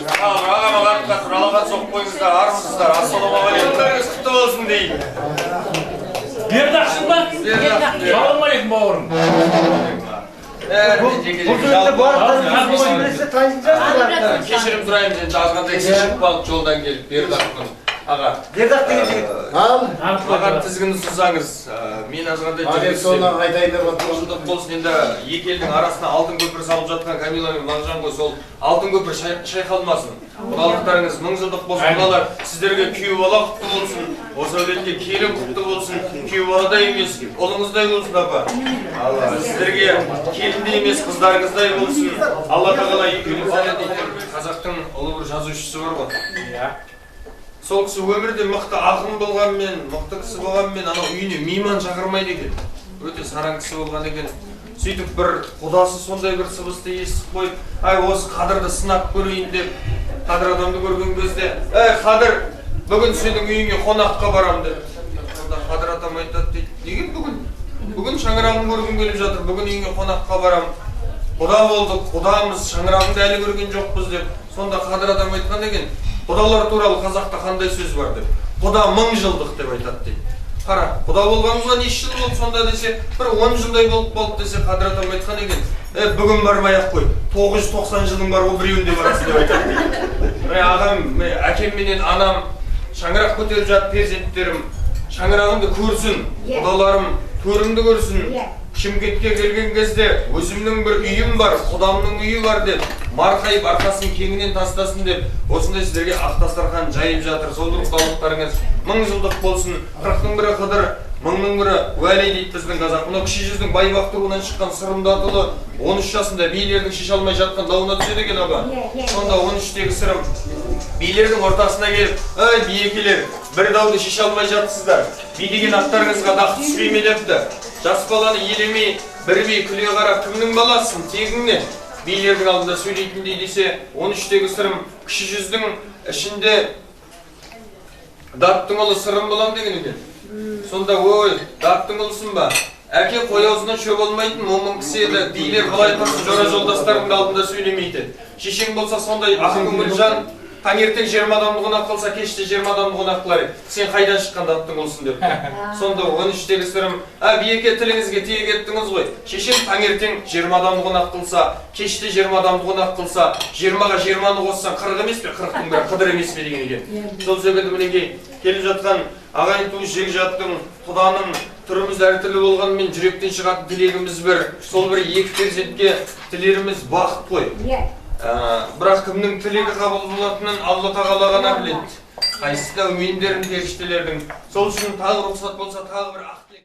Ағама қатқа тұралаған соқ қойыңыздар, армысыздар, ассалаумағалейкум. Күндеріңіз құтты болсын дейін. Бердақсың ба? Саламалейкум бауырым. Кешірім сұрайын, мен жазғандай шешіп қалып жолдан келіп Бердақпын. Аға, Бердақ деген жігіт. маған тізгінді ұсынсаңыз, мен азғандай жылдық болсын. Енді екі елдің арасына алтын көпір салып жатқан Камила мен Мағжан ғой, сол алтын көпір шайқалмасын. Құдалықтарыңыз мың жылдық болсын. Құдалар сіздерге күйеу бала құтты болсын, осы әулетке келін құтты болсын, күйеу баладай емес, ұлыңыздай болсын апа. Сіздерге келіндей емес, қыздарыңыздай болсын. Алла тағала қазақтың ұлы бір жазушысы бар ғой. Сол кісі өмірде мықты ақын болғанмен, мықты кісі болғанмен, анау үйіне мейман шақырмайды екен. Өте сараң кісі болған екен. Сөйтіп бір құдасы сондай бір сыбысты естіп қойып, ай осы Қадырды сынап көрейін деп, Қадыр адамды көрген кезде, Қадыр, бүгін сенің үйіңе қонаққа барам деп. Сонда Қадыр атам айтады дейді, неге бүгін? Бүгін шаңырағын көргім келіп жатыр, бүгін үйіңе қонаққа барам. Құда болдық, құдамыз, шаңырағыңды әлі көрген жоқпыз деп. Сонда Қадыр адам айтқан екен, құдалар туралы қазақта қандай сөз бар деп. Құда 1000 жылдық деп айтады дейді. Қара, құда болғанымызға неше жыл болды сонда десе, бір 10 жылдай болды десе, Қадыр атам айтқан екен, бүгін бармай-ақ қой, 990 жылың бар, ол біреуінде барасың деп айтады дейді. Ағам, әкем менен анам шаңырақ көтеріп жатып, перзенттерім шаңырағымды көрсін, құдаларым төрімді көрсін. Шымкентке келген кезде өзімнің бір үйім бар, құдамның үйі бар деп, марқайып арқасын кеңінен тастасын деп, осындай сіздерге ақ дастархан жайып жатыр. Сол бір құдалықтарыңыз 1000 жылдық болсын. 40-ның бірі Қыдыр, 1000-ның бірі уәли дейді біздің қазақ. Мынау кіші жүздің Байбақты руынан шыққан Сырымды атылы 13 жасында билердің шеше алмай жатқан дауына түседі екен аба. Сонда 13-тегі Сырым билердің ортасына келіп, ай биекелер, бір дауды шеше алмай жатсыздар. Би деген аттарыңызға дақ түспей ме депті. Жас баланы елемей, бір би күле қарап, кімнің баласың, тегіңнен? Билердің алдында сөйлейтіндей десе, 13-тегі Сырым кіші жүздің ішінде даттың ұлы Сырым болам деген екен. Сонда, ой, даттың ұлысың ба? Әке қой аузынан шөп алмайтын момын кісі еді. Билер қалай тұрсын жора жолдастарының алдында сөйлемейді. Шешең болса сондай ақын көңіл жан. Таңертең 20 адамды қонақ қылса, кеште 20 адамды қонақ қылар. Сен қайдан шыққан даттың ұлысың деп. Сонда 13-тегі Сырым, биеке тіліңізге тиек еттіңіз ғой. Шешем таңертең 20 адамды қонақ қылса, кеште 20 адамды қонақ қылса, 20-ға 20-ны қоссаң 40 емес пе, 40-тың бірі Қыдыр емес пе деген екен. Сол себебі мінекей келіп жатқан ағайын туыс жекжаттың, құданың түріміз әртүрлі болғанымен жүректен шығатын тілегіміз бір. Сол бір екі перзентке тілеріміз бақыт қой. Бірақ кімнің тілегі қабыл болатынын Алла тағала ғана біледі. Қайсысы да өйіндерін періштелердің. Сол үшін тағы рұқсат болса тағы бір